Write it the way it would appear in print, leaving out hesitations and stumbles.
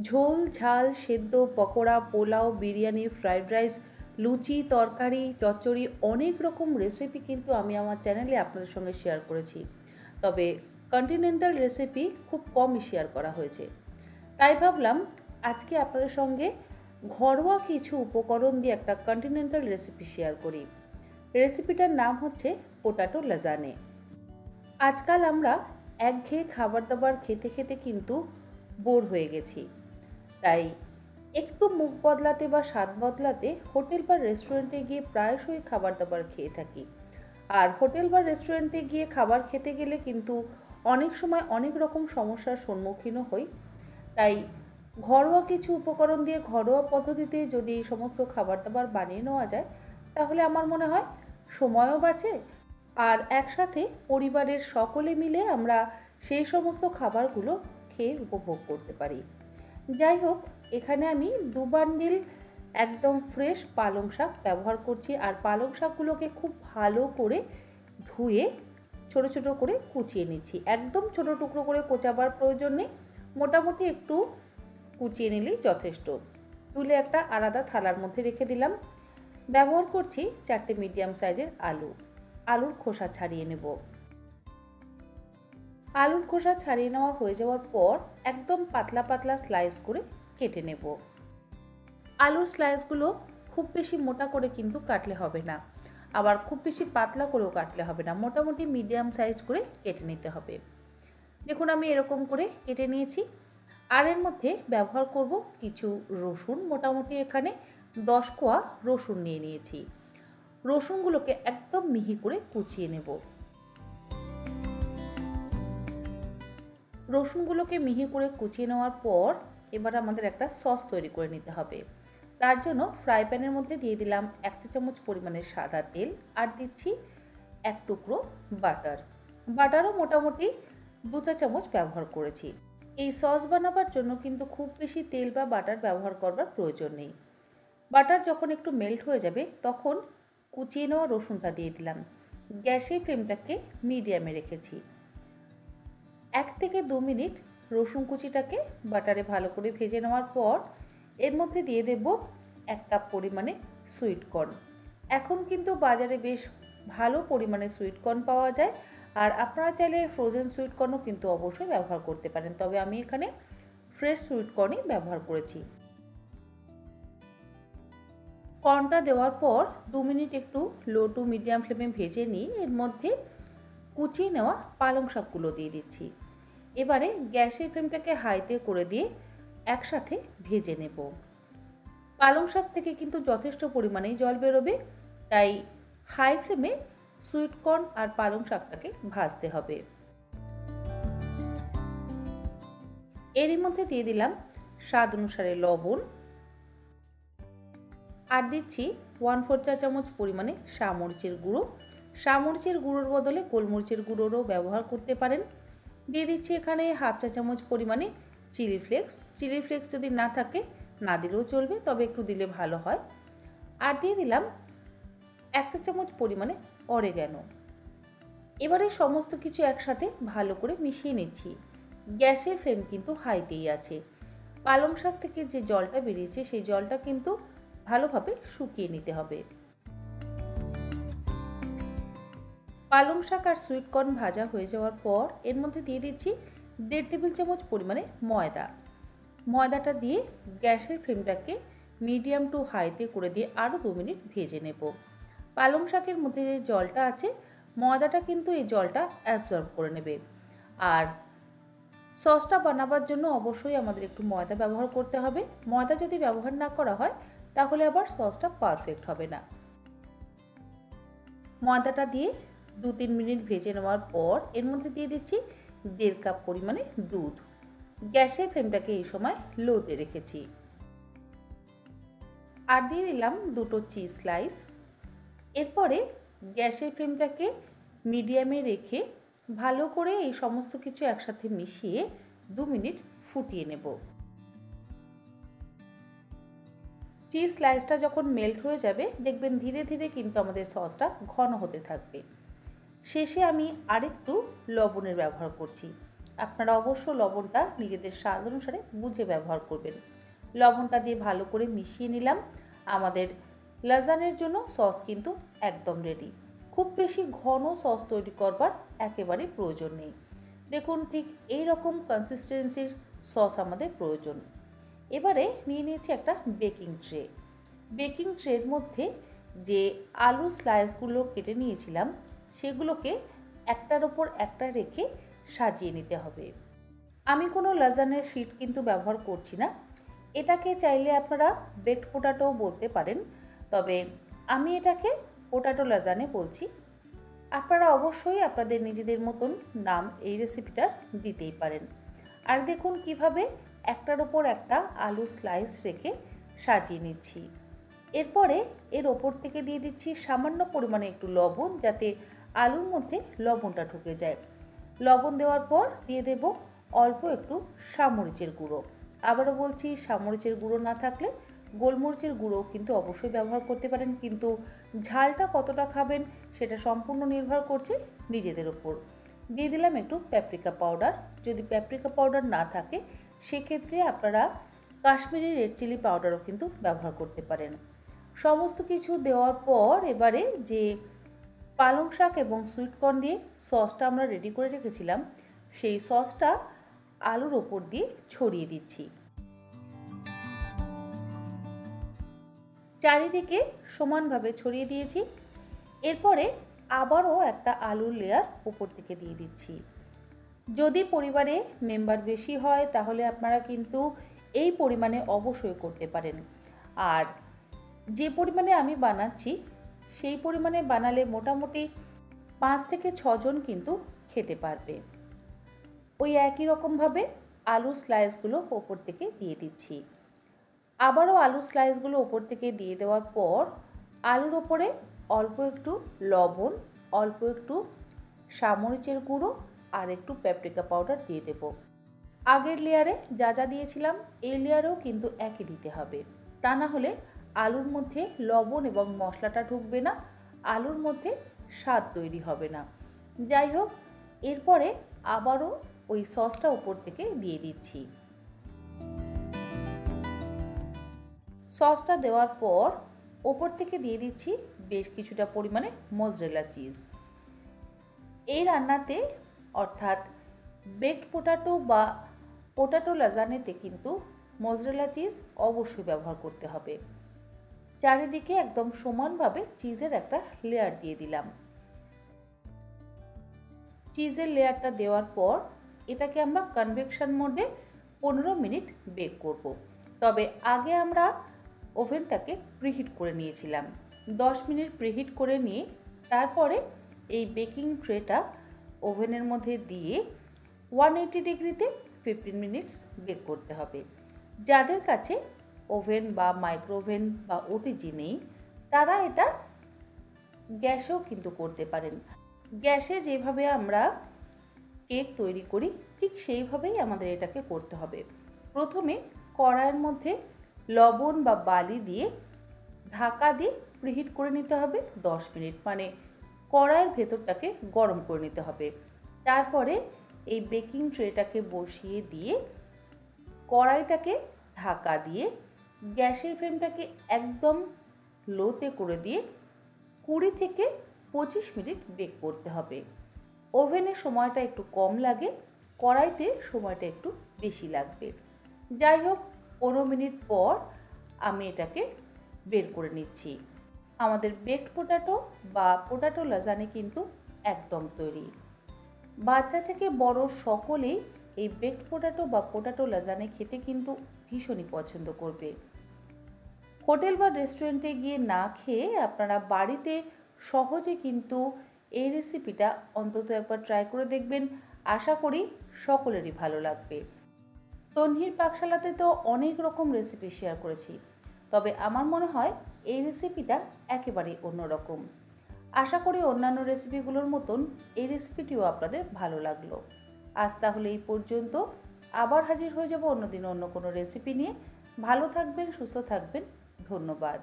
ঝোল, ঝাল, সেদ্ধ, পকোড়া, পোলাও, বিরিয়ানি, ফ্রাইড রাইস, লুচি, তরকারি, চচ্চড়ি অনেক রকম রেসিপি কিন্তু আমি আমার চ্যানেলে আপনাদের সঙ্গে শেয়ার করেছি। তবে কন্টিনেন্টাল রেসিপি খুব কমই শেয়ার করা হয়েছে। তাই ভাবলাম আজকে আপনাদের সঙ্গে ঘরোয়া কিছু উপকরণ দিয়ে একটা কন্টিনেন্টাল রেসিপি শেয়ার করি। রেসিপিটার নাম হচ্ছে পোটাটো লাজানে। আজকাল আমরা একঘেয়ে খাবার দাবার খেতে খেতে কিন্তু বোর হয়ে গেছি। তাই একটু মুখ বদলাতে বা স্বাদ বদলাতে হোটেল বা রেস্টুরেন্টে গিয়ে প্রায়শই খাবার দাবার খেয়ে থাকি। আর হোটেল বা রেস্টুরেন্টে গিয়ে খাবার খেতে গেলে কিন্তু অনেক সময় অনেক রকম সমস্যার সম্মুখীনও হই। তাই ঘরোয়া কিছু উপকরণ দিয়ে ঘরোয়া পদ্ধতিতে যদি এই সমস্ত খাবার দাবার বানিয়ে নেওয়া যায়, তাহলে আমার মনে হয় সময়ও বাঁচে, আর একসাথে পরিবারের সকলে মিলে আমরা সেই সমস্ত খাবারগুলো খেয়ে উপভোগ করতে পারি। যাই হোক, এখানে আমি 2 বান্ডিল একদম ফ্রেশ পালং শাক ব্যবহার করছি। আর পালং শাকগুলোকে খুব ভালো করে ধুয়ে ছোট ছোট করে কুচিয়ে নিচ্ছি। একদম ছোট টুকরো করে কোচাবার প্রয়োজন নেই, মোটামুটি একটু কুচিয়ে নিলেই যথেষ্ট। তুলে একটা আলাদা থালার মধ্যে রেখে দিলাম। ব্যবহার করছি 4টে মিডিয়াম সাইজের আলু। আলুর খোসা ছাড়িয়ে নেব। আলুর খোসা ছাড়িয়ে নেওয়া হয়ে যাওয়ার পর একদম পাতলা পাতলা স্লাইস করে কেটে নেব। আলুর স্লাইসগুলো খুব বেশি মোটা করে কিন্তু কাটলে হবে না, আবার খুব বেশি পাতলা করেও কাটলে হবে না, মোটামুটি মিডিয়াম সাইজ করে কেটে নিতে হবে। দেখুন আমি এরকম করে কেটে নিয়েছি। আর এর মধ্যে ব্যবহার করব কিছু রসুন। মোটামুটি এখানে 10 কোয়া রসুন নিয়ে নিয়েছি। রসুনগুলোকে একদম মিহি করে কুচিয়ে নেব। রসুনগুলোকে মিহি করে কুচিয়ে নেওয়ার পর এবার আমাদের একটা সস তৈরি করে নিতে হবে। তার জন্য ফ্রাই প্যানের মধ্যে দিয়ে দিলাম 1 চা চামচ পরিমাণের সাদা তেল, আর দিচ্ছি 1 টুকরো বাটার। বাটারও মোটামুটি 2 চা চামচ ব্যবহার করেছি। এই সস বানাবার জন্য কিন্তু খুব বেশি তেল বা বাটার ব্যবহার করবার প্রয়োজন নেই। বাটার যখন একটু মেল্ট হয়ে যাবে তখন কুচিয়ে নেওয়া রসুনটা দিয়ে দিলাম। গ্যাসের ফ্লেমটাকে মিডিয়ামে রেখেছি। 1 থেকে 2 মিনিট রসুন কুচিটাকে বাটারে ভালো করে ভেজে নেওয়ার পর এর মধ্যে দিয়ে দেব 1 কাপ পরিমাণে সুইট কর্ন। এখন কিন্তু বাজারে বেশ ভালো পরিমাণে সুইট কর্ন পাওয়া যায়, আর আপনারা চাইলে ফ্রোজেন সুইট কর্নও কিন্তু অবশ্যই ব্যবহার করতে পারেন, তবে আমি এখানে ফ্রেশ সুইট কর্নই ব্যবহার করেছি। কর্নটা দেওয়ার পর 2 মিনিট একটু লো টু মিডিয়াম ফ্লেমে ভেজে নিই। এর মধ্যে কুচিয়ে নেওয়া পালং শাকগুলো দিয়ে দিচ্ছি। এবারে গ্যাসের ফ্লেমটাকে হাইতে করে দিয়ে একসাথে ভেজে নেব। পালং শাক থেকে কিন্তু যথেষ্ট পরিমাণেই জল বেরোবে, তাই হাই ফ্লেমে সুইট কর্ন আর পালং শাকটাকে ভাজতে হবে। এরই মধ্যে দিয়ে দিলাম স্বাদ অনুসারে লবণ, আর দিচ্ছি 1/4 চা চামচ পরিমাণে সামরিচের গুঁড়ো। সামরিচের গুঁড়োর বদলে গোলমরিচের গুঁড়োরও ব্যবহার করতে পারেন। দিয়ে দিচ্ছি এখানে 1/2 চা চামচ পরিমাণে চিলি ফ্লেক্স। চিলি ফ্লেক্স যদি না থাকে না দিলেও চলবে, তবে একটু দিলে ভালো হয়। আর দিয়ে দিলাম 1 চা চামচ পরিমাণে অরেগানো। এবারে সমস্ত কিছু একসাথে ভালো করে মিশিয়ে নিচ্ছি। গ্যাসের ফ্লেম কিন্তু হাইতেই আছে। পালং শাক থেকে যে জলটা বেরিয়েছে সেই জলটা কিন্তু ভালোভাবে শুকিয়ে নিতে হবে। পালং শাক আর সুইট কর্ন ভাজা হয়ে যাওয়ার পর এর মধ্যে দিয়ে দিচ্ছি 1.5 টেবিল চামচ পরিমাণে ময়দা। ময়দাটা দিয়ে গ্যাসের ফ্লেমটাকে মিডিয়াম টু হাইতে করে দিয়ে আরও 2 মিনিট ভেজে নেব। পালং শাকের মধ্যে যে জলটা আছে ময়দাটা কিন্তু এই জলটা অ্যাবজর্ব করে নেবে। আর সসটা বানাবার জন্য অবশ্যই আমাদের একটু ময়দা ব্যবহার করতে হবে। ময়দা যদি ব্যবহার না করা হয় তাহলে আবার সসটা পারফেক্ট হবে না। ময়দাটা দিয়ে 2-3 মিনিট ভেজে নেওয়ার পর এর মধ্যে দিয়ে দিচ্ছি 1.5 কাপ পরিমাণে দুধ। গ্যাসের ফ্লেমটাকে এই সময় লোতে রেখেছি। আর দিয়ে দিলাম 2টো চিজ স্লাইস। এরপরে গ্যাসের ফ্লেমটাকে মিডিয়ামে রেখে ভালো করে এই সমস্ত কিছু একসাথে মিশিয়ে 2 মিনিট ফুটিয়ে নেব। চিজ স্লাইসটা যখন মেল্ট হয়ে যাবে দেখবেন ধীরে ধীরে কিন্তু আমাদের সসটা ঘন হতে থাকবে। শেষে আমি আরেকটু লবণের ব্যবহার করছি। আপনারা অবশ্য লবণটা নিজেদের স্বাদ অনুসারে বুঝে ব্যবহার করবেন। লবণটা দিয়ে ভালো করে মিশিয়ে নিলাম। আমাদের লাজানের জন্য সস কিন্তু একদম রেডি। খুব বেশি ঘন সস তৈরি করবার একেবারে প্রয়োজন নেই। দেখুন ঠিক এই রকম কনসিস্টেন্সির সস আমাদের প্রয়োজন। এবারে নিয়ে নিয়েছি একটা বেকিং ট্রে। বেকিং ট্রের মধ্যে যে আলু স্লাইসগুলো কেটে নিয়েছিলাম সেগুলোকে একটার ওপর একটা রেখে সাজিয়ে নিতে হবে। আমি কোনো লাজানের শিট কিন্তু ব্যবহার করছি না। এটাকে চাইলে আপনারা বেকড পোটাটোও বলতে পারেন, তবে আমি এটাকে পোটাটো লাজানে বলছি। আপনারা অবশ্যই আপনাদের নিজেদের মতন নাম এই রেসিপিটা দিতেই পারেন। আর দেখুন কিভাবে একটার ওপর একটা আলু স্লাইস রেখে সাজিয়ে নিচ্ছি। এরপরে এর ওপর থেকে দিয়ে দিচ্ছি সামান্য পরিমাণে একটু লবণ, যাতে আলুর মধ্যে লবণটা ঢুকে যায়। লবণ দেওয়ার পর দিয়ে দেব অল্প একটু সামরিচের গুঁড়ো। আবারও বলছি, সামরিচের গুঁড়ো না থাকলে গোলমরিচের গুঁড়ো কিন্তু অবশ্যই ব্যবহার করতে পারেন, কিন্তু ঝালটা কতটা খাবেন সেটা সম্পূর্ণ নির্ভর করছে নিজেদের ওপর। দিয়ে দিলাম একটু প্যাপ্রিকা পাউডার। যদি প্যাপ্রিকা পাউডার না থাকে সেক্ষেত্রে আপনারা কাশ্মীরি রেড চিলি পাউডারও কিন্তু ব্যবহার করতে পারেন। সমস্ত কিছু দেওয়ার পর এবারে যে পালং শাক এবং সুইটকর্ন দিয়ে সসটা আমরা রেডি করে রেখেছিলাম সেই সসটা আলুর ওপর দিয়ে ছড়িয়ে দিচ্ছি। চারিদিকে সমানভাবে ছড়িয়ে দিয়েছি। এরপরে আবারও একটা আলুর লেয়ার উপর থেকে দিয়ে দিচ্ছি। যদি পরিবারে মেম্বার বেশি হয় তাহলে আপনারা কিন্তু এই পরিমাণে অবশ্যই করতে পারেন। আর যে পরিমাণে আমি বানাচ্ছি সেই পরিমাণে বানালে মোটামুটি 5 থেকে 6 জন কিন্তু খেতে পারবে। ওই একই রকমভাবে আলু স্লাইসগুলো ওপর থেকে দিয়ে দিচ্ছি। আবারও আলু স্লাইসগুলো ওপর থেকে দিয়ে দেওয়ার পর আলুর ওপরে অল্প একটু লবণ, অল্প একটু সামরিচের গুঁড়ো আর একটু প্যাপ্রিকা পাউডার দিয়ে দেব। আগের লেয়ারে যা যা দিয়েছিলাম এই লেয়ারেও কিন্তু একই দিতে হবে, তা না হলে আলুর মধ্যে লবণ এবং মশলাটা ঢুকবে না, আলুর মধ্যে স্বাদ তৈরি হবে না। যাই হোক, এরপরে আবারও ওই সসটা উপর থেকে দিয়ে দিচ্ছি। সসটা দেওয়ার পর ওপর থেকে দিয়ে দিচ্ছি বেশ কিছুটা পরিমাণে মজরেলা চিজ। এই রান্নাতে অর্থাৎ বেকড পোটাটো বা পোটাটো লাজানেতে কিন্তু মজরেলা চিজ অবশ্যই ব্যবহার করতে হবে। চারিদিকে একদম সমানভাবে চিজের একটা লেয়ার দিয়ে দিলাম। চিজের লেয়ারটা দেওয়ার পর এটাকে আমরা কনভেকশন মোডে 15 মিনিট বেক করব। তবে আগে আমরা ওভেনটাকে প্রিহিট করে নিয়েছিলাম। 10 মিনিট প্রিহিট করে নিয়ে তারপরে এই বেকিং ট্রেটা ওভেনের মধ্যে দিয়ে 180 ডিগ্রিতে 15 মিনিটস বেক করতে হবে। যাদের কাছে ওভেন বা মাইক্রোওভেন বা ওটিজি নেই তারা এটা গ্যাসেও কিন্তু করতে পারেন। গ্যাসে যেভাবে আমরা কেক তৈরি করি ঠিক সেইভাবেই আমাদের এটাকে করতে হবে। প্রথমে কড়াইয়ের মধ্যে লবণ বা বালি দিয়ে ঢাকা দিয়ে প্রিহিট করে নিতে হবে 10 মিনিট, মানে কড়াইয়ের ভেতরটাকে গরম করে নিতে হবে। তারপরে এই বেকিং ট্রেটাকে বসিয়ে দিয়ে কড়াইটাকে ঢাকা দিয়ে গ্যাসের ফ্লেমটাকে একদম লোতে করে দিয়ে 20 থেকে 25 মিনিট বেক করতে হবে। ওভেনের সময়টা একটু কম লাগে, কড়াইতে সময়টা একটু বেশি লাগবে। যাই হোক, 15 মিনিট পর আমি এটাকে বের করে নিচ্ছি। আমাদের বেকড পোটাটো বা পোটাটো লাজানে কিন্তু একদম তৈরি। বাচ্চা থেকে বড় সকলেই এই বেকড পোটাটো বা পোটাটো লাজানে খেতে কিন্তু ভীষণই পছন্দ করবে। হোটেল বা রেস্টুরেন্টে গিয়ে না খেয়ে আপনারা বাড়িতে সহজে কিন্তু এই রেসিপিটা অন্তত একবার ট্রাই করে দেখবেন। আশা করি সকলেরই ভালো লাগবে। তন্হির পাকশালাতে তো অনেক রকম রেসিপি শেয়ার করেছি, তবে আমার মনে হয় এই রেসিপিটা একেবারেই অন্যরকম। আশা করি অন্যান্য রেসিপিগুলোর মতন এই রেসিপিটিও আপনাদের ভালো লাগলো। আজ তাহলে এই পর্যন্ত। আবার হাজির হয়ে যাব অন্যদিন অন্য কোনো রেসিপি নিয়ে। ভালো থাকবেন, সুস্থ থাকবেন। ধন্যবাদ।